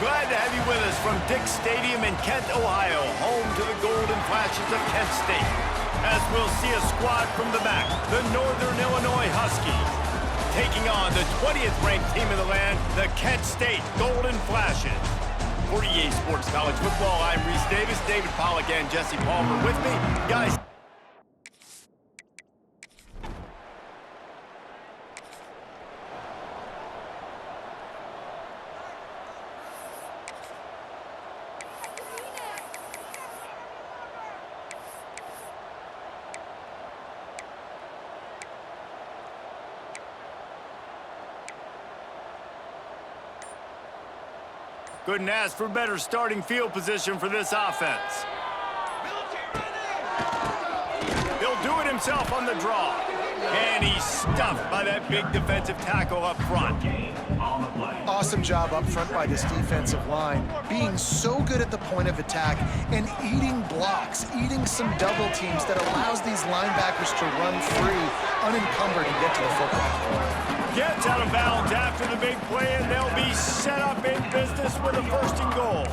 Glad to have you with us from Dick Stadium in Kent, Ohio, home to the Golden Flashes of Kent State. As we'll see a squad from the back, the Northern Illinois Huskies, taking on the 20th ranked team in the land, the Kent State Golden Flashes. For EA Sports College Football, I'm Reese Davis, David Pollack, and Jesse Palmer with me. Guys, couldn't ask for better starting field position for this offense. He'll do it himself on the draw. And he's stuffed by that big defensive tackle up front. Awesome job up front by this defensive line, being so good at the point of attack and eating blocks, eating some double teams that allows these linebackers to run free, unencumbered, and get to the football. Gets out of bounds after the big play, and they'll be set up in business with a 1st and goal.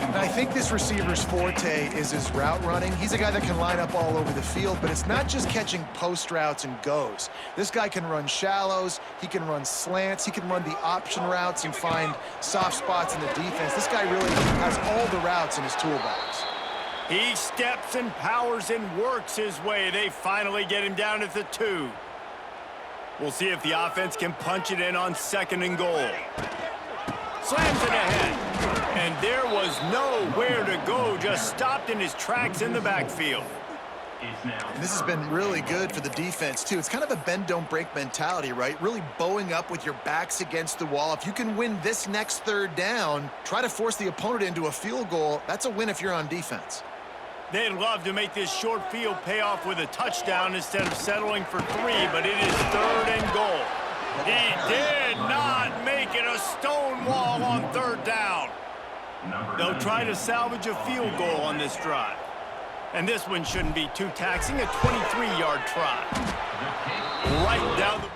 And I think this receiver's forte is his route running. He's a guy that can line up all over the field, but it's not just catching post routes and goes. This guy can run shallows, he can run slants, he can run the option routes and find soft spots in the defense. This guy really has all the routes in his toolbox. He steps and powers and works his way. They finally get him down at the 2. We'll see if the offense can punch it in on 2nd and goal. Slams it ahead. And there was nowhere to go, just stopped in his tracks in the backfield. And this has been really good for the defense, too. It's kind of a bend-don't-break mentality, right? Really bowing up with your backs against the wall. If you can win this next 3rd down, try to force the opponent into a field goal. That's a win if you're on defense. They'd love to make this short field pay off with a touchdown instead of settling for 3, but it is 3rd and goal. He did not make it a stone wall on 3rd down. They'll try to salvage a field goal on this drive. And this one shouldn't be too taxing, a 23-yard try. Right down the...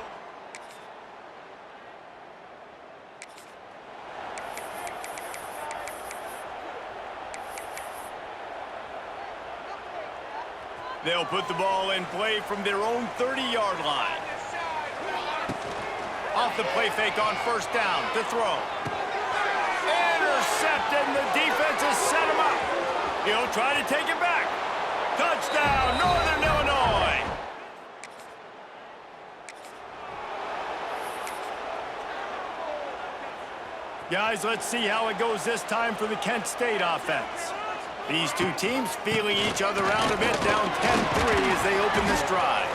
They'll put the ball in play from their own 30-yard line. Off the play fake on 1st down to throw. Intercepted, and the defense has set him up. He'll try to take it back. Touchdown, Northern Illinois. Guys, let's see how it goes this time for the Kent State offense. These two teams feeling each other out a bit, down 10-3 as they open this drive.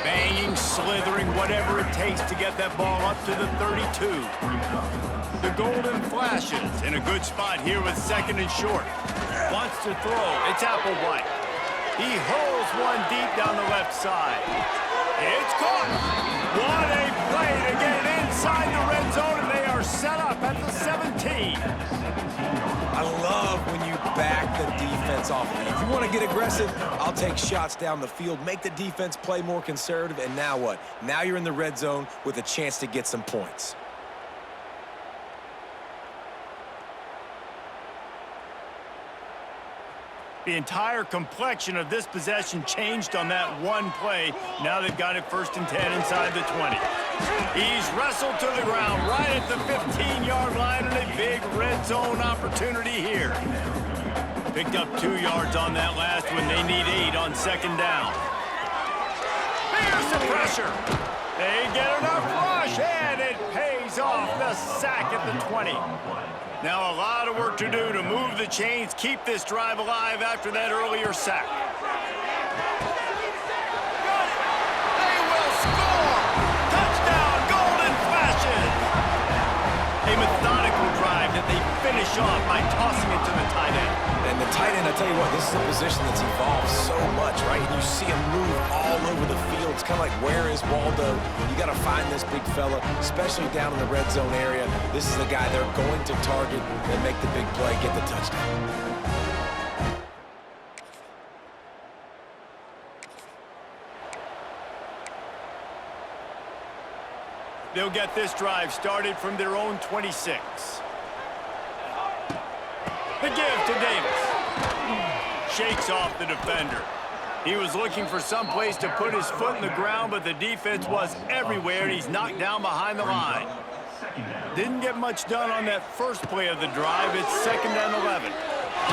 Banging, slithering, whatever it takes to get that ball up to the 32. The Golden Flashes in a good spot here with 2nd and short. Wants to throw. It's Applewhite. He hurls one deep down the left side. It's caught. What a play to get it inside the red zone, and they are set up at the 17. I love when you back the defense off. If you want to get aggressive, I'll take shots down the field, make the defense play more conservative, and now what? Now you're in the red zone with a chance to get some points. The entire complexion of this possession changed on that one play. Now they've got it 1st and 10 inside the 20. He's wrestled to the ground right at the 15-yard line, and a big red zone opportunity here. Picked up 2 yards on that last one. They need 8 on 2nd down. Here's the pressure. They get enough rush, and it pays off, the sack at the 20. Now a lot of work to do to move the chains, keep this drive alive after that earlier sack. They will score! Touchdown, Golden Flashes! A methodical drive that they finish off by tossing it to the tight end. And the tight end, I tell you what, this is a position that's evolved so much, right? And you see him move all over the field. It's kind of like, where is Waldo? You got to find this big fella, especially down in the red zone area. This is the guy they're going to target and make the big play, get the touchdown. They'll get this drive started from their own 26. The give to Davis. Shakes off the defender. He was looking for some place to put his foot in the ground, but the defense was everywhere, and he's knocked down behind the line. Didn't get much done on that first play of the drive. It's 2nd and 11.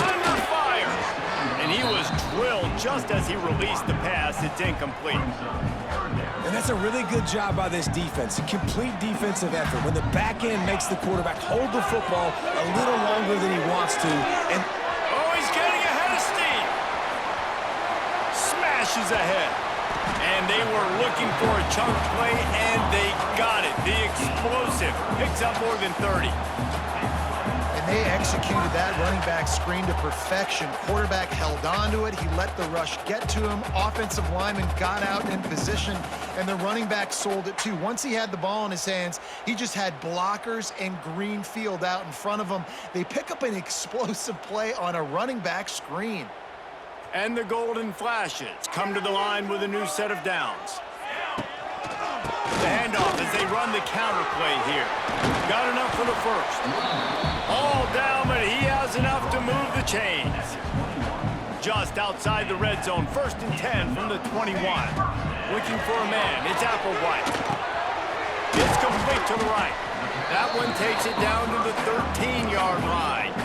Under fire! And he was drilled just as he released the pass. It's incomplete. And that's a really good job by this defense. A complete defensive effort. When the back end makes the quarterback hold the football a little longer than he wants to. And oh, he's getting ahead of steam. Smashes ahead. And they were looking for a chunk play, and they got it. The explosive picks up more than 30. And they executed that running back screen to perfection. Quarterback held on to it. He let the rush get to him. Offensive lineman got out in position, and the running back sold it too. Once he had the ball in his hands, he just had blockers and green field out in front of him. They pick up an explosive play on a running back screen. And the Golden Flashes come to the line with a new set of downs. The handoff as they run the counter play here. Got enough for the first. All down, but he has enough to move the chains. Just outside the red zone, 1st and 10 from the 21. Looking for a man, it's Applewhite. It's complete to the right. That one takes it down to the 13-yard line.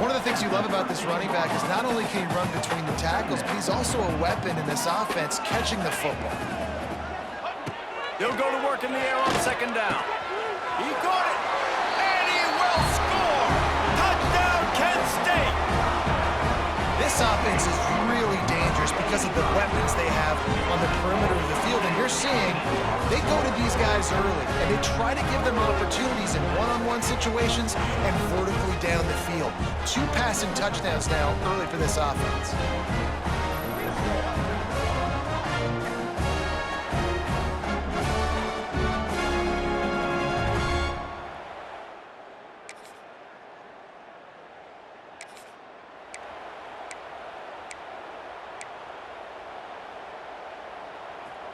One of the things you love about this running back is not only can he run between the tackles, but he's also a weapon in this offense catching the football. They'll go to work in the air on 2nd down. He caught it, and he will score! Touchdown, Kent State! This offense is really dangerous because of the weapons they have on the perimeter of the field. And you're seeing they go to these guys early, and they try to give them opportunities in one-on-one situations and vertically down the field. 2 passing touchdowns now early for this offense.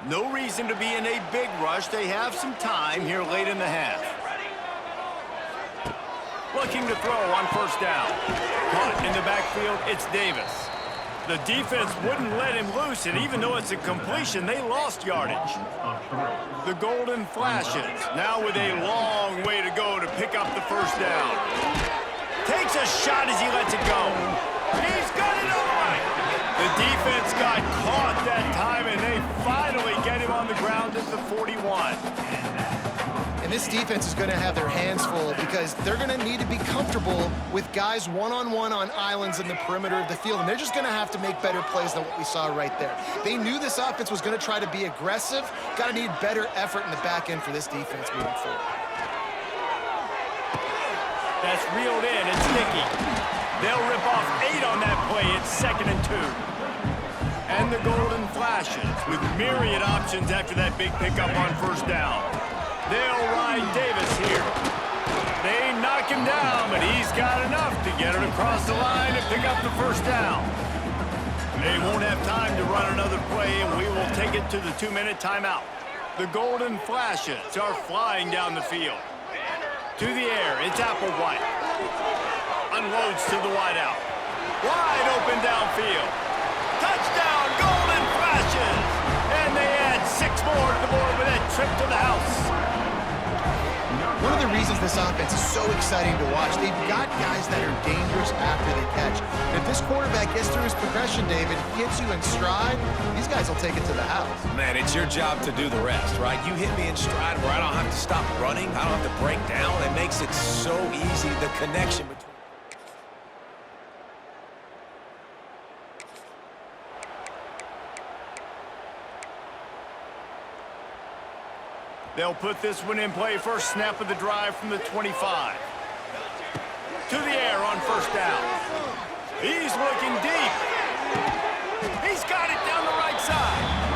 No reason to be in a big rush. They have some time here late in the half. Looking to throw on 1st down. Caught in the backfield, it's Davis. The defense wouldn't let him loose, and even though it's a completion, they lost yardage. The Golden Flashes, now with a long way to go to pick up the 1st down. Takes a shot as he lets it go. He's got it all right. The defense got caught that time, and they finally get him on the ground at the 41. And this defense is going to have their hands full because they're going to need to be comfortable with guys one-on-one on islands in the perimeter of the field, and they're just going to have to make better plays than what we saw right there. They knew this offense was going to try to be aggressive. Got to need better effort in the back end for this defense moving forward. That's reeled in. It's Nicky. They'll rip off 8 on that play. It's 2nd and 2. And the Golden Flashes with myriad options after that big pickup on 1st down. They'll ride Davis here. They knock him down, but he's got enough to get it across the line and pick up the 1st down. They won't have time to run another play, and we will take it to the 2-minute timeout. The Golden Flashes are flying down the field. To the air, it's Applewhite. Unloads to the wideout. Wide open downfield. Touchdown, Golden Flashes! And they add 6 more to the board with that trip to the house. One of the reasons this offense is so exciting to watch, they've got guys that are dangerous after they catch. If this quarterback gets through his progression, David, hits you in stride, these guys will take it to the house. man, it's your job to do the rest, right? You hit me in stride where I don't have to stop running. I don't have to break down. It makes it so easy, the connection between. They'll put this one in play. First snap of the drive from the 25. To the air on 1st down. He's looking deep. He's got it down the right side.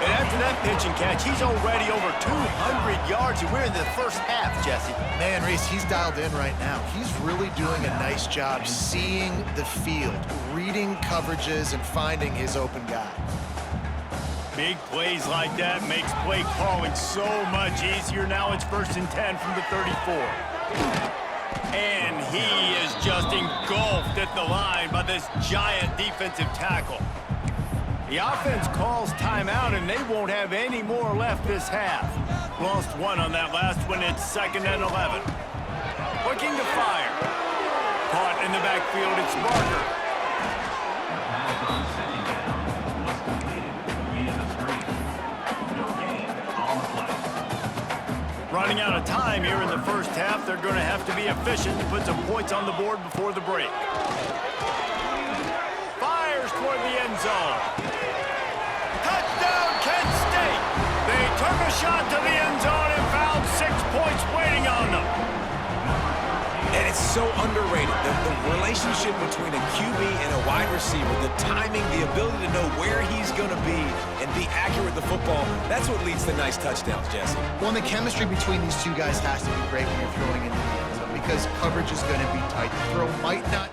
And after that pitch and catch, he's already over 200 yards, and we're in the first half, Jesse. Man, Reese, he's dialed in right now. He's really doing a nice job seeing the field, reading coverages, and finding his open guy. Big plays like that makes play calling so much easier. Now it's 1st and 10 from the 34. And he is just engulfed at the line by this giant defensive tackle. The offense calls timeout, and they won't have any more left this half. Lost one on that last one. It's 2nd and 11. Looking to fire. Caught in the backfield. It's Barker. Running out of time here in the first half. They're going to have to be efficient and put some points on the board before the break. Fires toward the end zone. Touchdown, Kent State. They took a shot to the end zone and found 6 points waiting on them. And it's so underrated, the relationship between a QB and a wide receiver, the timing, the ability to know where he's going to be and be accurate with the football, that's what leads to nice touchdowns, Jesse. Well, and the chemistry between these two guys has to be great when you're throwing into the end zone because coverage is going to be tight. The throw might not.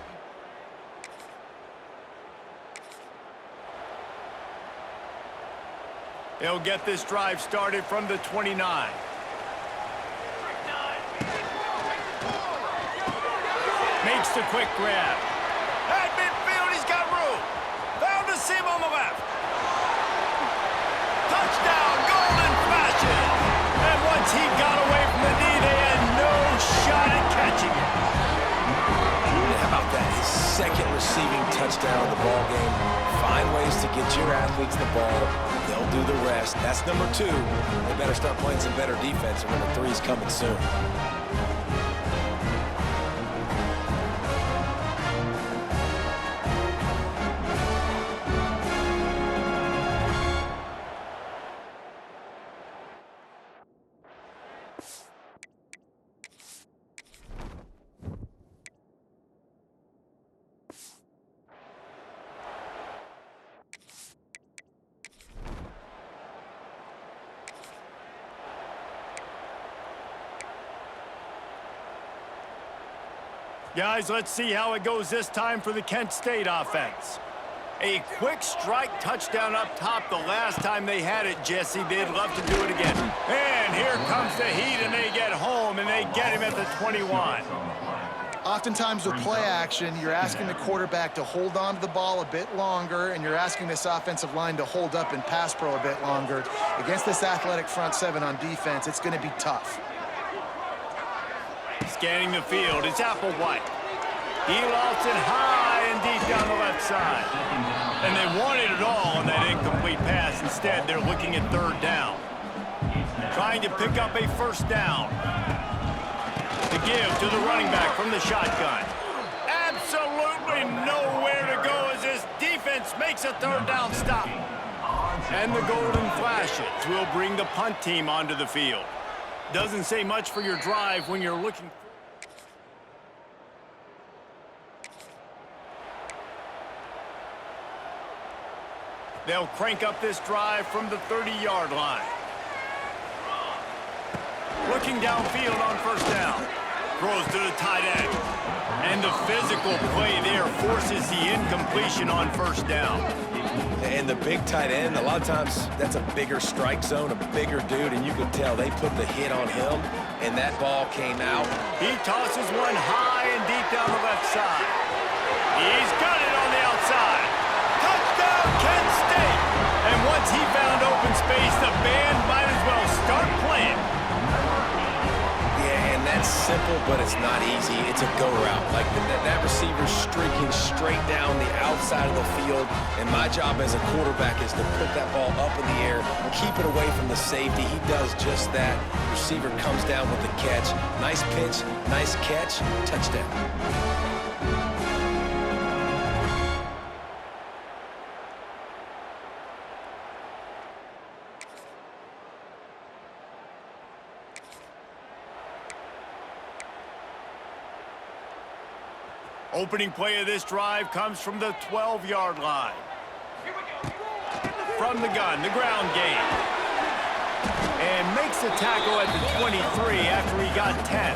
They'll get this drive started from the 29. Makes the quick grab. At midfield, he's got room. Found a seam on the left. Touchdown, Golden Flashes. And once he got away from the knee, they had no shot at catching it. How about that? His second receiving touchdown of the ball game. Find ways to get your athletes the ball. They'll do the rest. That's number 2. They better start playing some better defense, and number 3 is coming soon. Guys, let's see how it goes this time for the Kent State offense. A quick strike touchdown up top the last time they had it, Jesse. They'd love to do it again. And here comes the heat, and they get home, and they get him at the 21. Oftentimes with play action, you're asking the quarterback to hold on to the ball a bit longer, and you're asking this offensive line to hold up in pass pro a bit longer. Against this athletic front 7 on defense, it's going to be tough. Scanning the field, it's Applewhite. He lofts it high and deep down the left side. And they wanted it all on that incomplete pass. Instead, they're looking at 3rd down. Trying to pick up a 1st down. To give to the running back from the shotgun. Absolutely nowhere to go as this defense makes a 3rd down stop. And the Golden Flashes will bring the punt team onto the field. Doesn't say much for your drive when you're looking. They'll crank up this drive from the 30-yard line. Looking downfield on 1st down. Throws to the tight end. And the physical play there forces the incompletion on 1st down. And the big tight end, a lot of times that's a bigger strike zone, a bigger dude, and you could tell they put the hit on him, and that ball came out. He tosses one high and deep down the left side. He's got it on the outside. Touchdown, Kent State! And once he found open space, the band might as well start playing. Yeah, and that's simple, but it's not easy. It's a go route. Like that receiver's streaking straight down the outside of the field, and my job as a quarterback is to put that ball up in the air, keep it away from the safety. He does just that. Receiver comes down with the catch. Nice pitch, nice catch, touchdown. Opening play of this drive comes from the 12-yard line. From the gun, the ground game. And makes the tackle at the 23 after he got 10.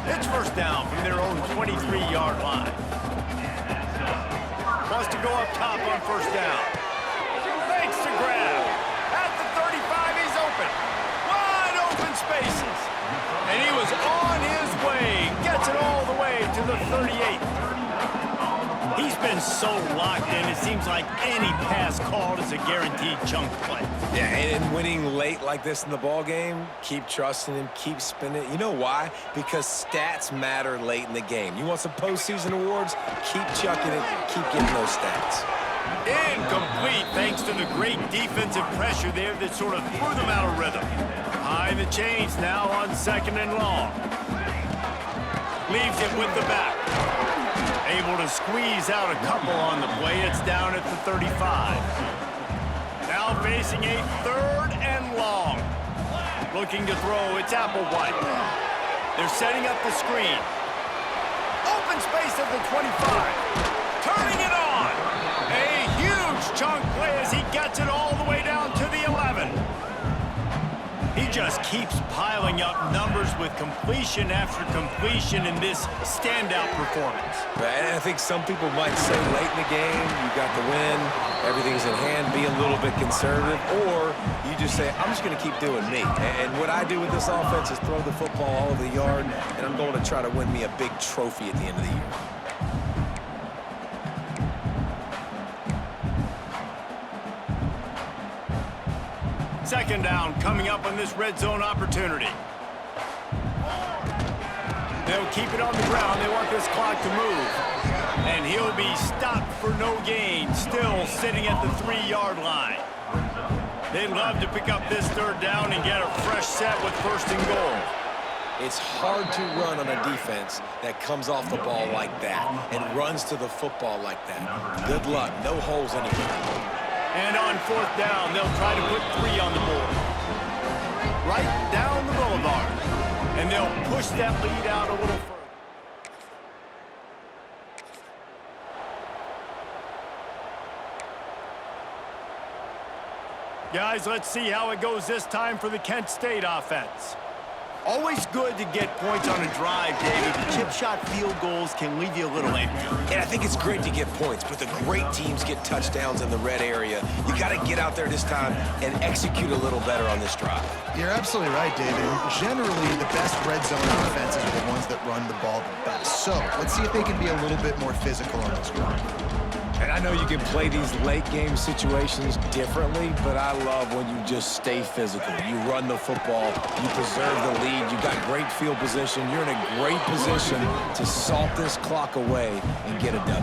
It's 1st down from their own 23-yard line. Wants to go up top on 1st down. Makes the grab. At the 35, he's open. Wide open spaces. And he was on his way. the 38. He's been so locked in, it seems like any pass called is a guaranteed chunk play. Yeah, and winning late like this in the ball game, keep trusting him, keep spinning. You know why? Because stats matter late in the game. You want some postseason awards? Keep chucking it, keep getting those stats. Incomplete thanks to the great defensive pressure there that sort of threw them out of rhythm. High in the chains now on 2nd and long. Leaves it with the back. Able to squeeze out a couple on the play. It's down at the 35. Now facing a 3rd and long. Looking to throw, it's Applewhite. They're setting up the screen. Open space at the 25. Turning it on. A huge chunk play as he gets it all the way down to the 11. He just keeps piling up numbers with completion after completion in this standout performance. And I think some people might say late in the game, you got the win, everything's in hand, be a little bit conservative, or you just say, I'm just going to keep doing me. And what I do with this offense is throw the football all over the yard, and I'm going to try to win me a big trophy at the end of the year. Second down coming up on this red zone opportunity. They'll keep it on the ground. They want this clock to move. And he'll be stopped for no gain, still sitting at the 3-yard line. They'd love to pick up this 3rd down and get a fresh set with 1st and goal. It's hard to run on a defense that comes off the ball like that and runs to the football like that. Good luck. No holes anywhere. And on 4th down, they'll try to put 3 on the board. Right down the boulevard. And they'll push that lead out a little further. Guys, let's see how it goes this time for the Kent State offense. Always good to get points on a drive, David. The chip shot field goals can leave you a little empty. And I think it's great to get points, but the great teams get touchdowns in the red area. You got to get out there this time and execute a little better on this drive. You're absolutely right, David. Generally, the best red zone offenses are the ones that run the ball the best. So let's see if they can be a little bit more physical on this drive. And I know you can play these late game situations differently, but I love when you just stay physical. You run the football, you preserve the lead, you got great field position, you're in a great position to salt this clock away and get a W.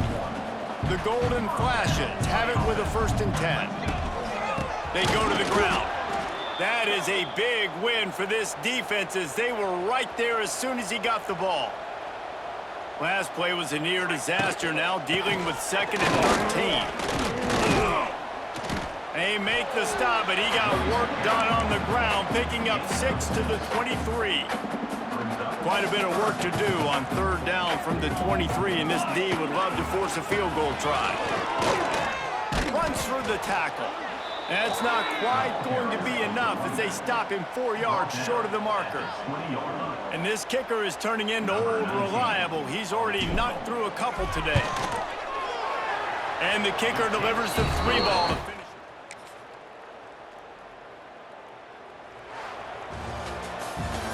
The Golden Flashes have it with a 1st and 10. They go to the ground. That is a big win for this defense as they were right there as soon as he got the ball. Last play was a near disaster, now dealing with 2nd and 13. They make the stop, but he got work done on the ground, picking up 6 to the 23. Quite a bit of work to do on 3rd down from the 23, and this D would love to force a field goal try. Runs for the tackle. That's not quite going to be enough as they stop him 4 yards short of the marker. And this kicker is turning into old reliable. He's already knocked through a couple today. And the kicker delivers the 3-ball to finish.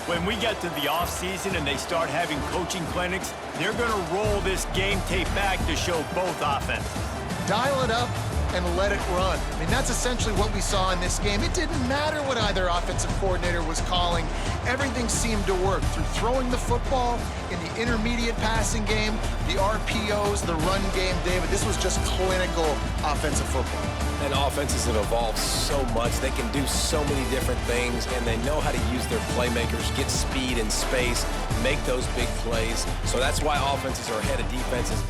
When we get to the offseason and they start having coaching clinics, they're going to roll this game tape back to show both offenses. Dial it up and let it run. I mean, that's essentially what we saw in this game. It didn't matter what either offensive coordinator was calling. Everything seemed to work through throwing the football, in the intermediate passing game, the RPOs, the run game. David, this was just clinical offensive football. And offenses have evolved so much. They can do so many different things, and they know how to use their playmakers, get speed and space, make those big plays. So that's why offenses are ahead of defenses.